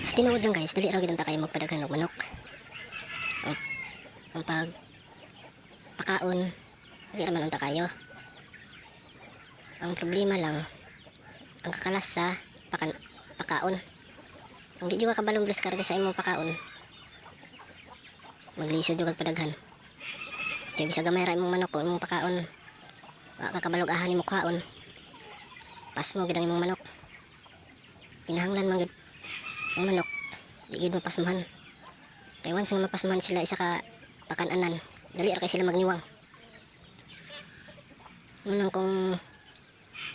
Sa tinuod lang guys, dali ra gid ta kayo magpadaghan og manok. Ang pagpakaon, dili ra man unta kayo. Ang problema lang, ang kakalas sa pakaon. Kung di juga kabalong deskarga sa imong pakaon, maglisod juga padaghan. Kaya bisa gamay ra imong manok o imong pakaon, wa ka kabalog ahan imong kaon. Pas mo gid ang imong manok. Kinahanglan man gid ang manok, di gid mapasmahan. Kaya once nga mapasmahan sila isa ka pakananan, dali ra kay sila magniwang. Munang kung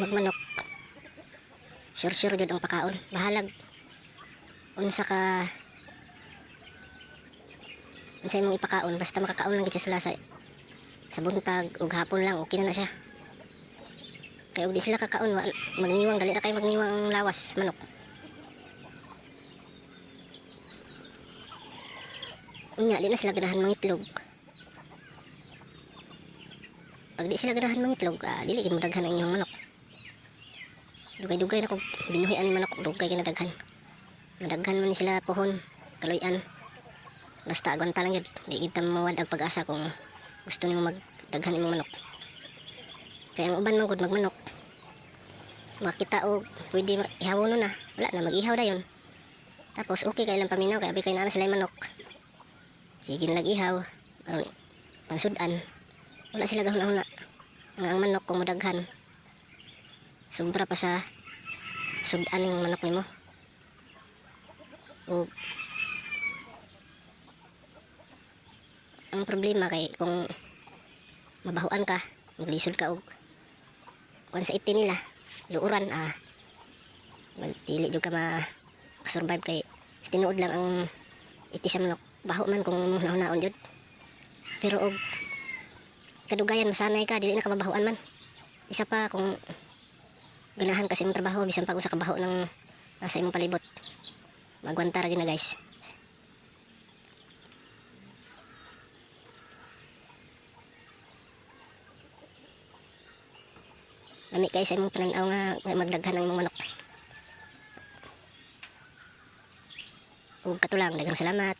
magmanok, sure jud ang pakaon, bahalag unsa imong ipakaon, basta makakaon lang gid sila sa buntag ug hapon lang okay na siya. Kaya ug di sila kakaon magniwang, dali ra kay magniwang ang lawas manok. Unya di na sila ganahan mangitlog. Pag di sila ganahan mangitlog, dili gid mo daghan ang inyong manok. Dugay-dugay na kung binuhian ni manok, dugay gid daghan. Madaghan man sila pohon, kaloyan. Basta agwanta lang yun, di kita mawad ang pag-asa kung gusto nimo magdaghan imong manok. Kaya ang uban man gud magmanok, makita og pwede ihawon na, wala na mag-ihaw dayon. Tapos okay kay lang paminaw, kaya kay na sila manok. Sige na ihaw, aron pansudan. Wala sila gahuna-huna. Nga ang manok kung madaghan, sobra pa sa sudan ng manok nimo. O ang problema kay kung mabahuan ka, maglisod ka og kung sa iti nila, luuran, magdili jud ka ma-survive kay tinuod lang ang iti sa manok. Baho man kung nahunaon jud. Pero og kadugayan masanay ka, dili na ka mabahuan man. Isa pa kung ganahan kasi imong trabaho, bisan pa usa ka baho ng nasa imong palibot, magwanta ra gyud na guys. Lami kayo sa imong pananaw nga magdaghan ng imong manok. Ug katulang, daghang salamat.